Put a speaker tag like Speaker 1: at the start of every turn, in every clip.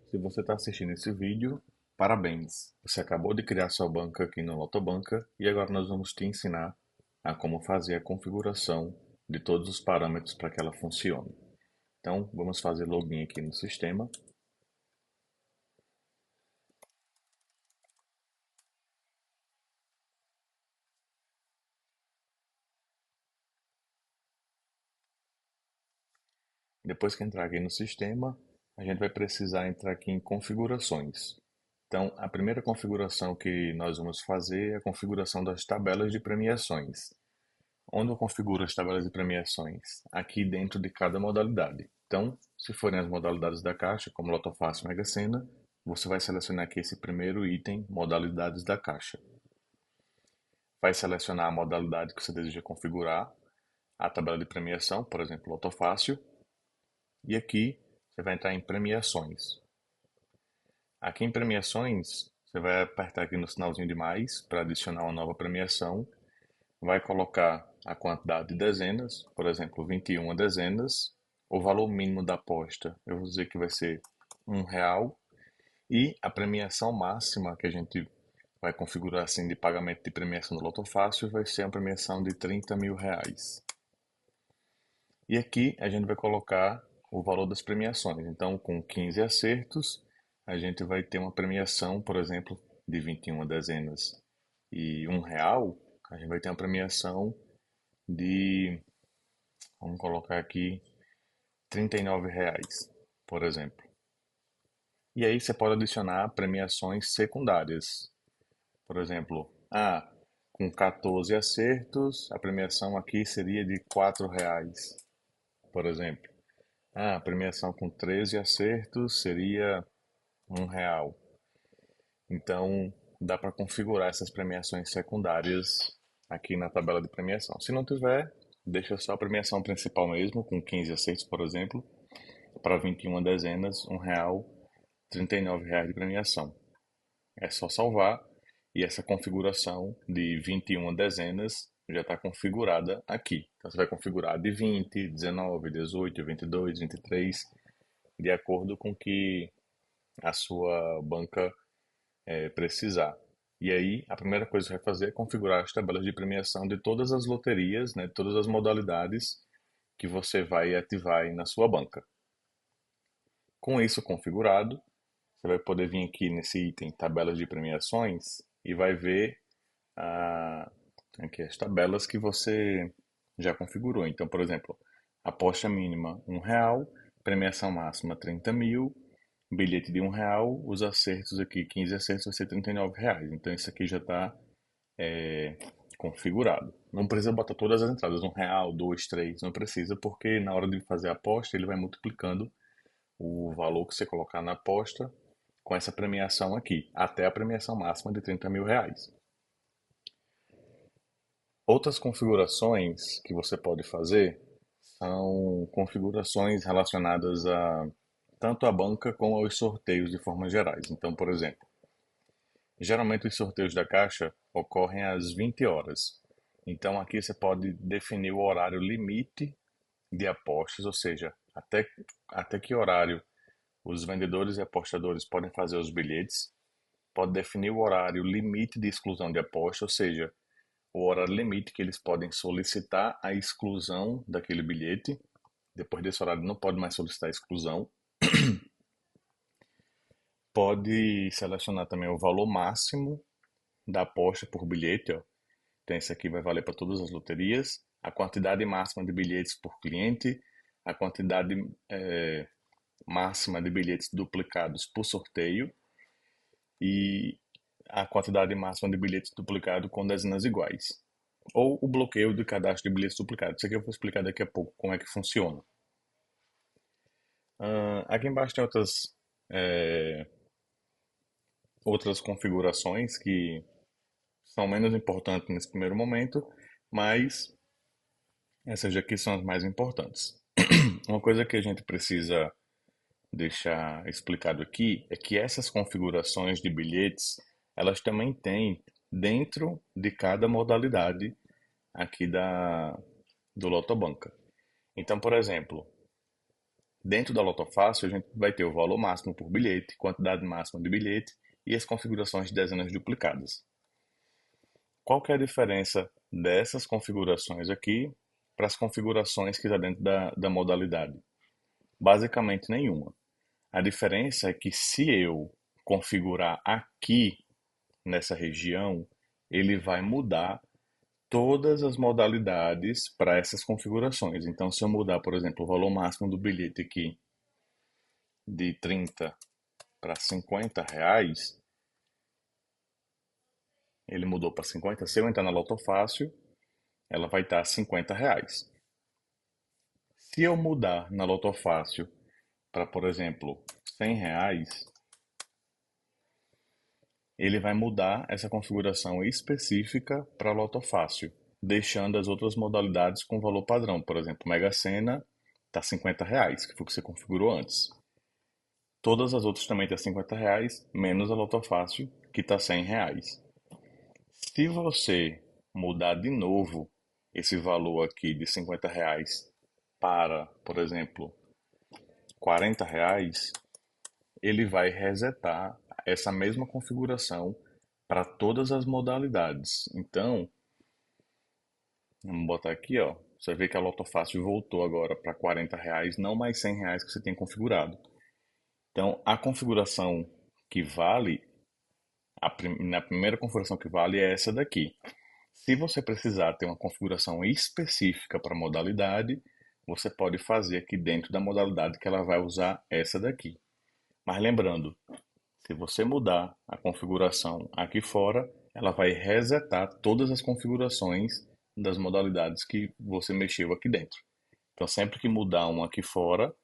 Speaker 1: Se você está assistindo esse vídeo, parabéns! Você acabou de criar sua banca aqui no Lotobanca e agora nós vamos te ensinar a como fazer a configuração de todos os parâmetros para que ela funcione. Então, vamos fazer login aqui no sistema. Depois que entrar aqui no sistema, a gente vai precisar entrar aqui em configurações. Então, a primeira configuração que nós vamos fazer é a configuração das tabelas de premiações. Onde eu configuro as tabelas de premiações? Aqui dentro de cada modalidade. Então, se forem as modalidades da Caixa, como Loto Fácil e Mega Sena, você vai selecionar aqui esse primeiro item, modalidades da Caixa. Vai selecionar a modalidade que você deseja configurar, a tabela de premiação, por exemplo, Loto Fácil, e aqui você vai entrar em premiações. Aqui em premiações, você vai apertar aqui no sinalzinho de mais para adicionar uma nova premiação. Vai colocar a quantidade de dezenas, por exemplo, 21 dezenas. O valor mínimo da aposta, eu vou dizer que vai ser R$ 1. E a premiação máxima que a gente vai configurar assim de pagamento de premiação do Loto Fácil vai ser uma premiação de R$ 30.000. E aqui a gente vai colocar o valor das premiações. Então, com 15 acertos, a gente vai ter uma premiação, por exemplo, de 21 dezenas e R$ 1. A gente vai ter uma premiação de, vamos colocar aqui, R$ 39, por exemplo. E aí você pode adicionar premiações secundárias. Por exemplo, com 14 acertos, a premiação aqui seria de R$ 4, por exemplo. A premiação com 13 acertos seria R$ 1. Então, dá para configurar essas premiações secundárias aqui na tabela de premiação. Se não tiver, deixa só a premiação principal mesmo, com 15 acertos, por exemplo, para 21 dezenas, R$ 1, R$ 39 de premiação. É só salvar e essa configuração de 21 dezenas já está configurada aqui. Então você vai configurar de 20, 19, 18, 22, 23, de acordo com que a sua banca precisar. E aí, a primeira coisa que você vai fazer é configurar as tabelas de premiação de todas as loterias, né, todas as modalidades que você vai ativar aí na sua banca. Com isso configurado, você vai poder vir aqui nesse item tabelas de premiações e vai ver ah, aqui as tabelas que você já configurou. Então, por exemplo, aposta mínima R$ 1, premiação máxima 30.000, bilhete de R$ 1, os acertos aqui, 15 acertos vai ser R$ 39. Então isso aqui já está configurado. Não precisa botar todas as entradas, R$ 1, 2, 3, não precisa, porque na hora de fazer a aposta ele vai multiplicando o valor que você colocar na aposta com essa premiação aqui, até a premiação máxima de R$ 30.000. Outras configurações que você pode fazer são configurações relacionadas a tanto a banca como aos sorteios de forma gerais. Então, por exemplo, geralmente os sorteios da Caixa ocorrem às 20 horas. Então aqui você pode definir o horário limite de apostas, ou seja, até que horário os vendedores e apostadores podem fazer os bilhetes, pode definir o horário limite de exclusão de aposta, ou seja, o horário limite que eles podem solicitar a exclusão daquele bilhete. Depois desse horário não pode mais solicitar a exclusão. Pode selecionar também o valor máximo da aposta por bilhete, ó. Então esse aqui vai valer para todas as loterias. A quantidade máxima de bilhetes por cliente, a quantidade máxima de bilhetes duplicados por sorteio e a quantidade máxima de bilhetes duplicados com dezenas iguais. Ou o bloqueio do cadastro de bilhetes duplicados. Isso aqui eu vou explicar daqui a pouco como é que funciona. Aqui embaixo tem outras configurações que são menos importantes nesse primeiro momento, mas essas aqui são as mais importantes. Uma coisa que a gente precisa deixar explicado aqui é que essas configurações de bilhetes, elas também têm dentro de cada modalidade aqui do Lotobanca. Então, por exemplo, Dentro da Lotofácil, a gente vai ter o valor máximo por bilhete, quantidade máxima de bilhete e as configurações de dezenas duplicadas. Qual que é a diferença dessas configurações aqui para as configurações que está dentro da modalidade? Basicamente nenhuma. A diferença é que se eu configurar aqui nessa região, ele vai mudar todas as modalidades para essas configurações. Então, se eu mudar, por exemplo, o valor máximo do bilhete aqui de 30 para R$ 50, ele mudou para 50. Se eu entrar na Loto Fácil, ela vai estar R$ 50. Se eu mudar na Loto Fácil para, por exemplo, R$ 100, ele vai mudar essa configuração específica para Loto Fácil, deixando as outras modalidades com valor padrão. Por exemplo, Mega Sena está R$ 50, que foi o que você configurou antes. Todas as outras também estão R$ 50, menos a Loto Fácil, que está R$ 100. Se você mudar de novo esse valor aqui de R$ 50 para, por exemplo, R$ 40, ele vai resetar essa mesma configuração para todas as modalidades. Então, vamos botar aqui, ó. Você vê que a Loto Fácil voltou agora para R$ 40, não mais R$ 100 que você tem configurado. Então, a configuração que vale, na primeira configuração que vale é essa daqui. Se você precisar ter uma configuração específica para a modalidade, você pode fazer aqui dentro da modalidade que ela vai usar essa daqui. Mas lembrando, se você mudar a configuração aqui fora, ela vai resetar todas as configurações das modalidades que você mexeu aqui dentro. Então, sempre que mudar um aqui fora,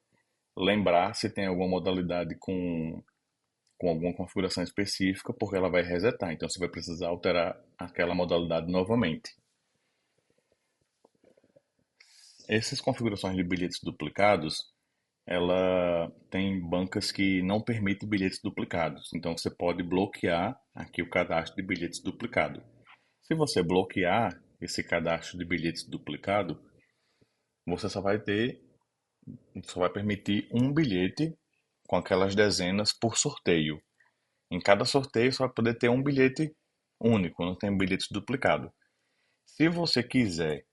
Speaker 1: lembrar se tem alguma modalidade com alguma configuração específica, porque ela vai resetar. Então, você vai precisar alterar aquela modalidade novamente. Essas configurações de bilhetes duplicados, ela tem bancas que não permitem bilhetes duplicados. Então, você pode bloquear aqui o cadastro de bilhetes duplicado. Se você bloquear esse cadastro de bilhetes duplicado, você só vai permitir um bilhete com aquelas dezenas por sorteio. Em cada sorteio você vai poder ter um bilhete único, não tem bilhete duplicado. Se você quiser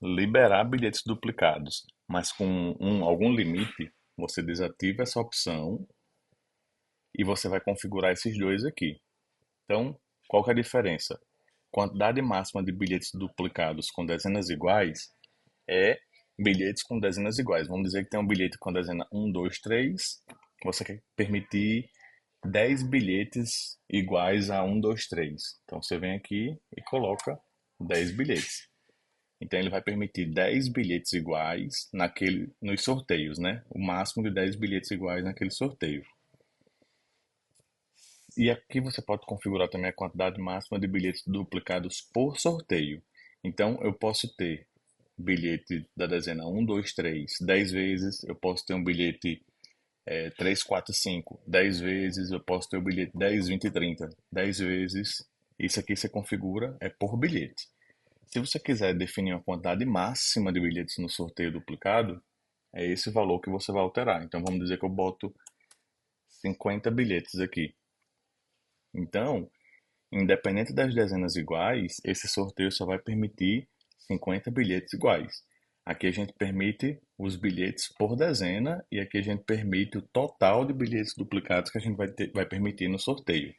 Speaker 1: liberar bilhetes duplicados, mas com algum limite, você desativa essa opção e você vai configurar esses dois aqui. Então, qual que é a diferença? Quantidade máxima de bilhetes duplicados com dezenas iguais é bilhetes com dezenas iguais. Vamos dizer que tem um bilhete com a dezena 1, 2, 3. Você quer permitir 10 bilhetes iguais a 1, 2, 3. Então você vem aqui e coloca 10 bilhetes. Então ele vai permitir 10 bilhetes iguais nos sorteios, né? O máximo de 10 bilhetes iguais naquele sorteio. E aqui você pode configurar também a quantidade máxima de bilhetes duplicados por sorteio. Então eu posso ter bilhete da dezena 1, 2, 3, 10 vezes. Eu posso ter um bilhete 3, 4, 5, 10 vezes. Eu posso ter o bilhete 10, 20 e 30, 10 vezes. Isso aqui você configura é por bilhete. Se você quiser definir uma quantidade máxima de bilhetes no sorteio duplicado, é esse valor que você vai alterar. Então vamos dizer que eu boto 50 bilhetes aqui. Então, independente das dezenas iguais, esse sorteio só vai permitir 50 bilhetes iguais. Aqui a gente permite os bilhetes por dezena e aqui a gente permite o total de bilhetes duplicados que a gente vai permitir no sorteio.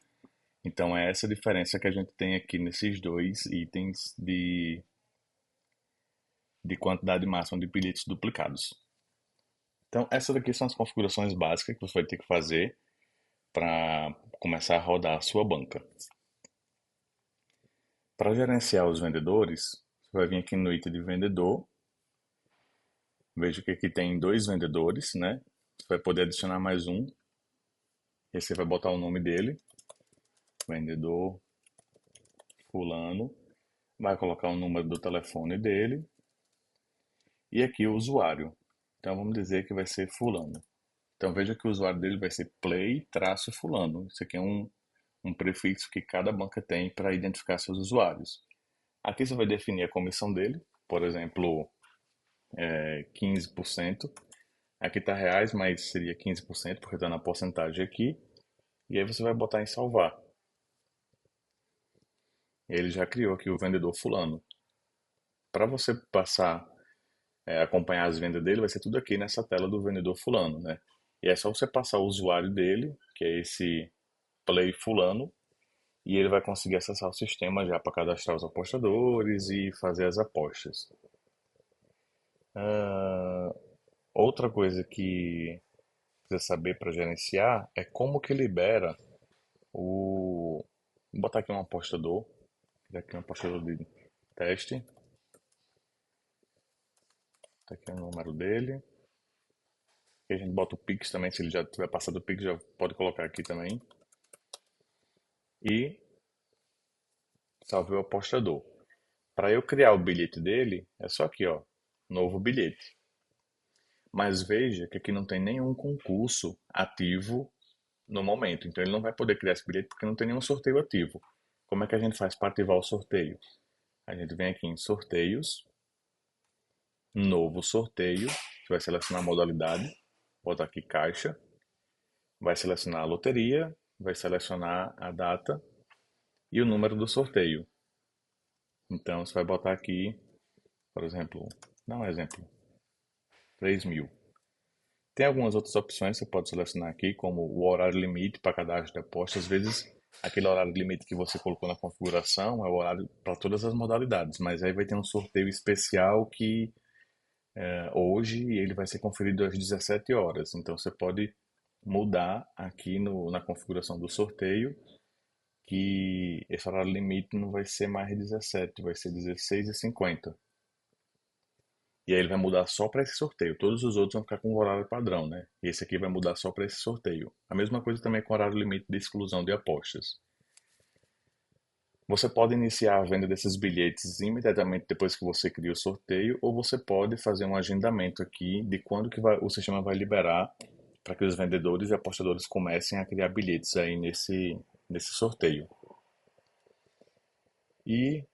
Speaker 1: Então é essa a diferença que a gente tem aqui nesses dois itens de quantidade máxima de bilhetes duplicados. Então essas aqui são as configurações básicas que você vai ter que fazer para começar a rodar a sua banca. Para gerenciar os vendedores, você vai vir aqui no item de vendedor. Veja que aqui tem dois vendedores, né? Você vai poder adicionar mais um. E você vai botar o nome dele, vendedor fulano. Vai colocar o número do telefone dele. E aqui o usuário. Então vamos dizer que vai ser fulano. Então veja que o usuário dele vai ser play-fulano. Isso aqui é um prefixo que cada banca tem para identificar seus usuários. Aqui você vai definir a comissão dele, por exemplo, 15%. Aqui tá reais, mas seria 15% porque está na porcentagem aqui. E aí você vai botar em salvar. Ele já criou aqui o vendedor fulano. Para você passar, acompanhar as vendas dele, vai ser tudo aqui nessa tela do vendedor fulano, né? E é só você passar o usuário dele, que é esse Play fulano, e ele vai conseguir acessar o sistema já para cadastrar os apostadores e fazer as apostas. Ah, outra coisa que precisa saber para gerenciar é como que libera o... Vou botar aqui um apostador, aqui um apostador de teste, tá aqui o número dele. E a gente bota o Pix também, se ele já tiver passado o Pix, já pode colocar aqui também. E salvei o apostador. Para eu criar o bilhete dele, é só aqui, ó, novo bilhete. Mas veja que aqui não tem nenhum concurso ativo no momento. Então ele não vai poder criar esse bilhete porque não tem nenhum sorteio ativo. Como é que a gente faz para ativar o sorteio? A gente vem aqui em sorteios, novo sorteio, que vai selecionar a modalidade, botar aqui caixa, vai selecionar a loteria, vai selecionar a data e o número do sorteio. Então você vai botar aqui, por exemplo, dá um exemplo, 3.000. Tem algumas outras opções que você pode selecionar aqui, como o horário limite para cadastro de aposta. Às vezes, aquele horário limite que você colocou na configuração é o horário para todas as modalidades, mas aí vai ter um sorteio especial que hoje ele vai ser conferido às 17 horas. Então você pode mudar aqui na configuração do sorteio que esse horário limite não vai ser mais 17, vai ser 16h50. E aí ele vai mudar só para esse sorteio. Todos os outros vão ficar com o horário padrão, né? E esse aqui vai mudar só para esse sorteio. A mesma coisa também com o horário limite de exclusão de apostas. Você pode iniciar a venda desses bilhetes imediatamente depois que você cria o sorteio, ou você pode fazer um agendamento aqui de quando que o sistema vai liberar para que os vendedores e apostadores comecem a criar bilhetes aí nesse sorteio. E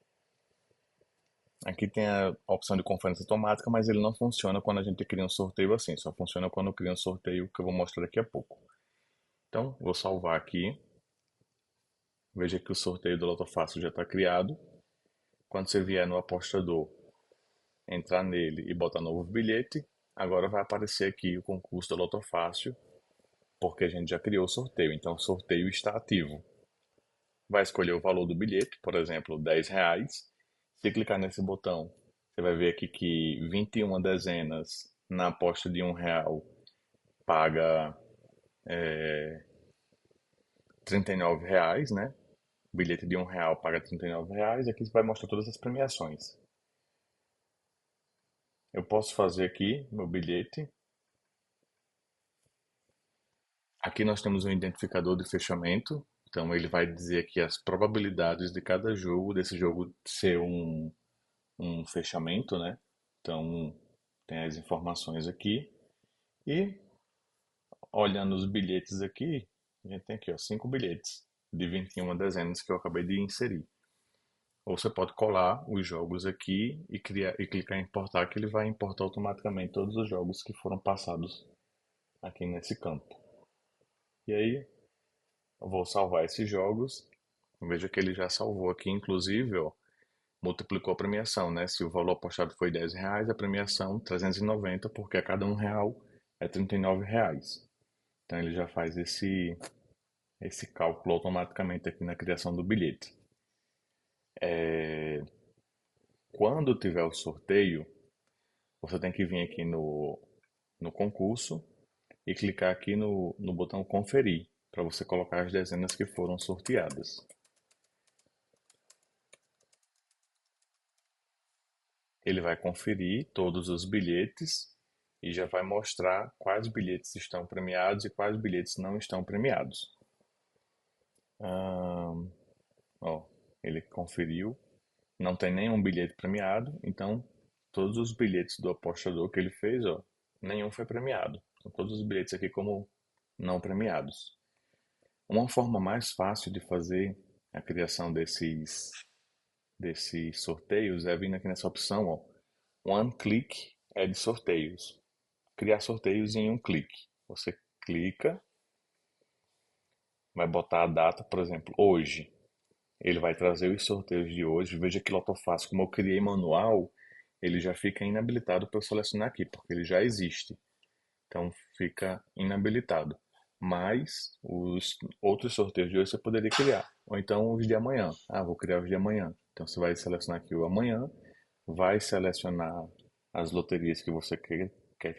Speaker 1: aqui tem a opção de conferência automática, mas ele não funciona quando a gente cria um sorteio assim, só funciona quando eu crio um sorteio que eu vou mostrar daqui a pouco. Então, vou salvar aqui. Veja que o sorteio do Loto Fácil já está criado. Quando você vier no apostador, entrar nele e botar novo bilhete, agora vai aparecer aqui o concurso do Loto Fácil, porque a gente já criou o sorteio, então o sorteio está ativo. Vai escolher o valor do bilhete, por exemplo, R$ 10. Se clicar nesse botão, você vai ver aqui que 21 dezenas na aposta de R$ 1 paga R$ 39, né? O bilhete de R$ 1 paga R$ 39. Aqui vai mostrar todas as premiações. Eu posso fazer aqui meu bilhete. Aqui nós temos um identificador de fechamento. Então ele vai dizer aqui as probabilidades de cada jogo, desse jogo ser um fechamento, né? Então tem as informações aqui. E olhando os bilhetes aqui, a gente tem aqui, ó, 5 bilhetes de 21 dezenas que eu acabei de inserir. Ou você pode colar os jogos aqui e criar e clicar em importar, que ele vai importar automaticamente todos os jogos que foram passados aqui nesse campo. E aí eu vou salvar esses jogos. Veja que ele já salvou aqui, inclusive, ó, multiplicou a premiação, né? Se o valor apostado foi R$ 10, a premiação 390, porque a cada R$ 1 é R$ 39. Então ele já faz esse cálculo automaticamente aqui na criação do bilhete. Quando tiver o sorteio, você tem que vir aqui no concurso e clicar aqui no botão conferir, para você colocar as dezenas que foram sorteadas. Ele vai conferir todos os bilhetes e já vai mostrar quais bilhetes estão premiados e quais bilhetes não estão premiados. Ó, ele conferiu, não tem nenhum bilhete premiado, então todos os bilhetes do apostador que ele fez, ó, nenhum foi premiado. São todos os bilhetes aqui como não premiados. Uma forma mais fácil de fazer a criação desses sorteios é vindo aqui nessa opção, ó, One Click Add Sorteios. criar sorteios em um clique. Você clica, vai botar a data, por exemplo, hoje. Ele vai trazer os sorteios de hoje. Veja que Lotofácil, como eu criei manual, ele já fica inabilitado para eu selecionar aqui, porque ele já existe. Então fica inabilitado. Mas os outros sorteios de hoje você poderia criar. Ou então os de amanhã. Ah, vou criar os de amanhã. Então você vai selecionar aqui o amanhã, vai selecionar as loterias que você quer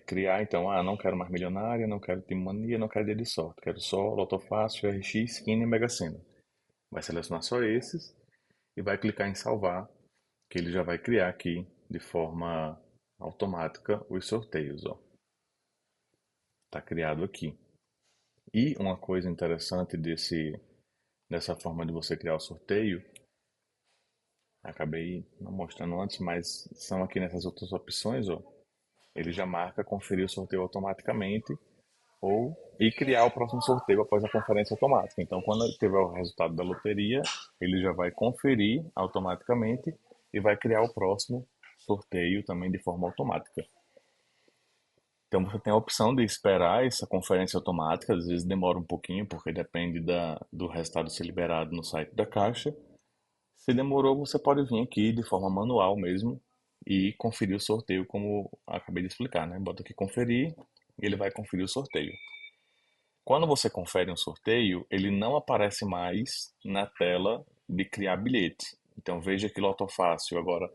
Speaker 1: criar. Então, não quero mais milionária, não quero time mania, não quero dia de sorte. Quero só Lotofácil, RX, Skin e Mega Sena. Vai selecionar só esses e vai clicar em salvar, que ele já vai criar aqui de forma automática os sorteios, ó. Tá criado aqui. E uma coisa interessante dessa forma de você criar o sorteio, acabei não mostrando antes, mas são aqui nessas outras opções, ó. Ele já marca conferir o sorteio automaticamente ou e criar o próximo sorteio após a conferência automática. Então, quando ele tiver o resultado da loteria, ele já vai conferir automaticamente e vai criar o próximo sorteio também de forma automática. Então, você tem a opção de esperar essa conferência automática, às vezes demora um pouquinho, porque depende do resultado ser liberado no site da Caixa. Se demorou, você pode vir aqui de forma manual mesmo e conferir o sorteio, como acabei de explicar, né? Bota aqui conferir e ele vai conferir o sorteio. Quando você confere um sorteio, ele não aparece mais na tela de criar bilhete. Então veja que Lotofácil agora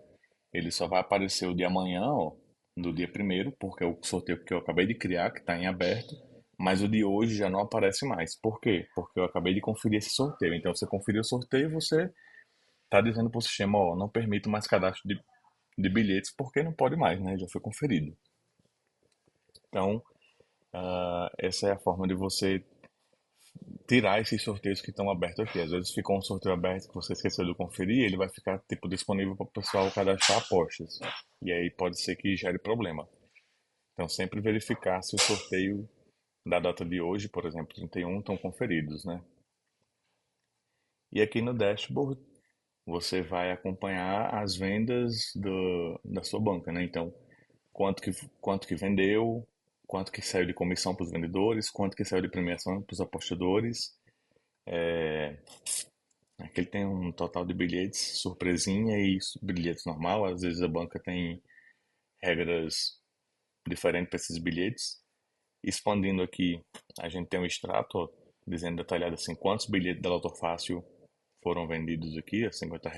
Speaker 1: ele só vai aparecer o de amanhã, ó, do dia primeiro, porque é o sorteio que eu acabei de criar, que está em aberto, mas o de hoje já não aparece mais. Por quê? Porque eu acabei de conferir esse sorteio. Então você conferiu o sorteio, você está dizendo para o sistema, ó, não permito mais cadastro de bilhetes, porque não pode mais, né? Já foi conferido. Então, essa é a forma de você tirar esses sorteios que estão abertos aqui. Às vezes fica um sorteio aberto que você esqueceu de conferir, ele vai ficar tipo disponível para o pessoal cadastrar apostas. E aí pode ser que gere problema. Então sempre verificar se o sorteio da data de hoje, por exemplo, 31, estão conferidos, né? E aqui no dashboard você vai acompanhar as vendas da sua banca, né? Então, quanto que vendeu, quanto que saiu de comissão para os vendedores, quanto que saiu de premiação para os apostadores. Aqui ele tem um total de bilhetes surpresinha e bilhetes normal. Às vezes a banca tem regras diferentes para esses bilhetes. Expandindo aqui, a gente tem um extrato ó, dizendo detalhado assim quantos bilhetes da Loto Fácil foram vendidos aqui, a R$ 50.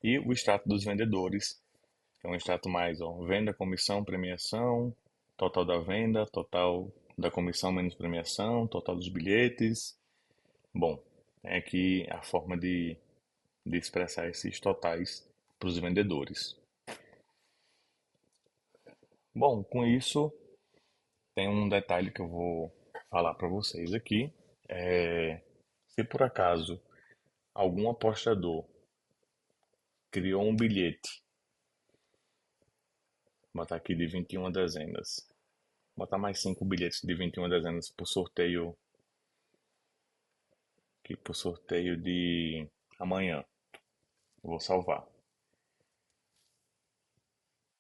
Speaker 1: E o extrato dos vendedores, que é um extrato mais, ó, venda, comissão, premiação, total da venda, total da comissão menos premiação, total dos bilhetes. Bom, é aqui a forma de expressar esses totais para os vendedores. Bom, com isso, tem um detalhe que eu vou falar para vocês aqui. Se por acaso algum apostador criou um bilhete, vou botar aqui de 21 dezenas, vou botar mais 5 bilhetes de 21 dezenas para o sorteio, aqui para o sorteio de amanhã. Vou salvar.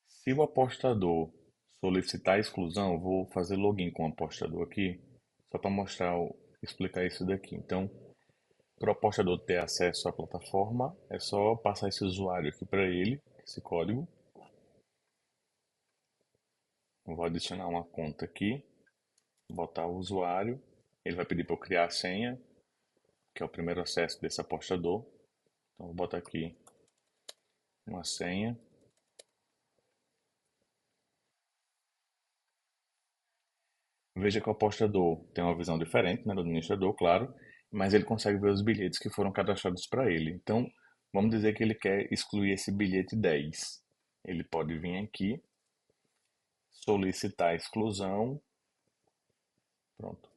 Speaker 1: Se o apostador solicitar a exclusão, eu vou fazer login com o apostador aqui, só para mostrar, explicar isso daqui. Então, para o apostador ter acesso à plataforma, é só passar esse usuário aqui para ele, esse código. Eu vou adicionar uma conta aqui, botar o usuário, ele vai pedir para eu criar a senha, que é o primeiro acesso desse apostador. Então, vou botar aqui uma senha. Veja que o apostador tem uma visão diferente, né, do administrador, claro, mas ele consegue ver os bilhetes que foram cadastrados para ele. Então, vamos dizer que ele quer excluir esse bilhete 10. Ele pode vir aqui, solicitar a exclusão, pronto.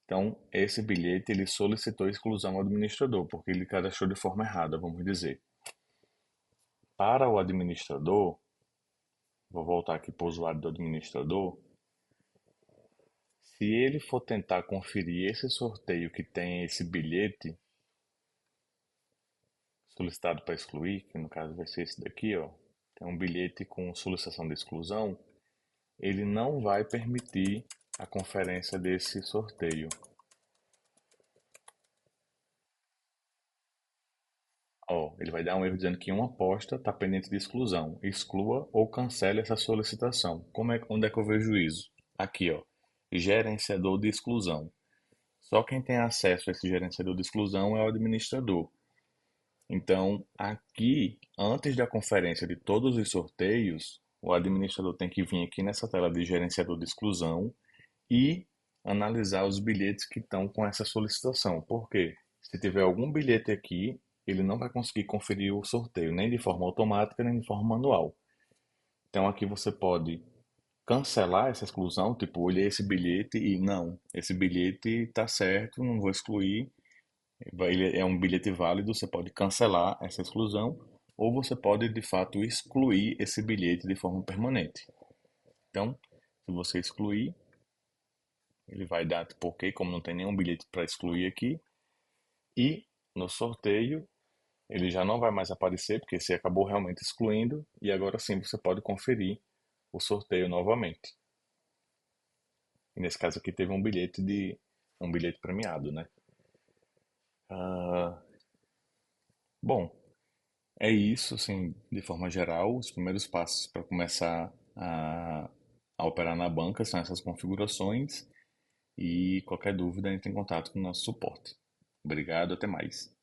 Speaker 1: Então, esse bilhete ele solicitou a exclusão ao administrador, porque ele cadastrou de forma errada, vamos dizer. Para o administrador, vou voltar aqui para o usuário do administrador. Se ele for tentar conferir esse sorteio que tem esse bilhete solicitado para excluir, que no caso vai ser esse daqui, ó, tem um bilhete com solicitação de exclusão. ele não vai permitir a conferência desse sorteio. Ó, ele vai dar um erro dizendo que uma aposta está pendente de exclusão. Exclua ou cancele essa solicitação. Onde é que eu vejo isso? Aqui, ó. Gerenciador de exclusão. Só quem tem acesso a esse gerenciador de exclusão é o administrador. Então, aqui, antes da conferência de todos os sorteios, o administrador tem que vir aqui nessa tela de gerenciador de exclusão e analisar os bilhetes que estão com essa solicitação. Por quê? Se tiver algum bilhete aqui, ele não vai conseguir conferir o sorteio, nem de forma automática, nem de forma manual. Então aqui você pode cancelar essa exclusão, tipo, olhei esse bilhete e não, esse bilhete está certo, não vou excluir, ele é um bilhete válido, você pode cancelar essa exclusão, ou você pode de fato excluir esse bilhete de forma permanente. Então, se você excluir, ele vai dar tipo ok, como não tem nenhum bilhete para excluir aqui, e no sorteio ele já não vai mais aparecer, porque você acabou realmente excluindo, e agora sim você pode conferir o sorteio novamente. E nesse caso aqui teve um bilhete premiado, né? Ah, bom, é isso, assim, de forma geral, os primeiros passos para começar a operar na banca são essas configurações e qualquer dúvida entre em contato com o nosso suporte. Obrigado, até mais.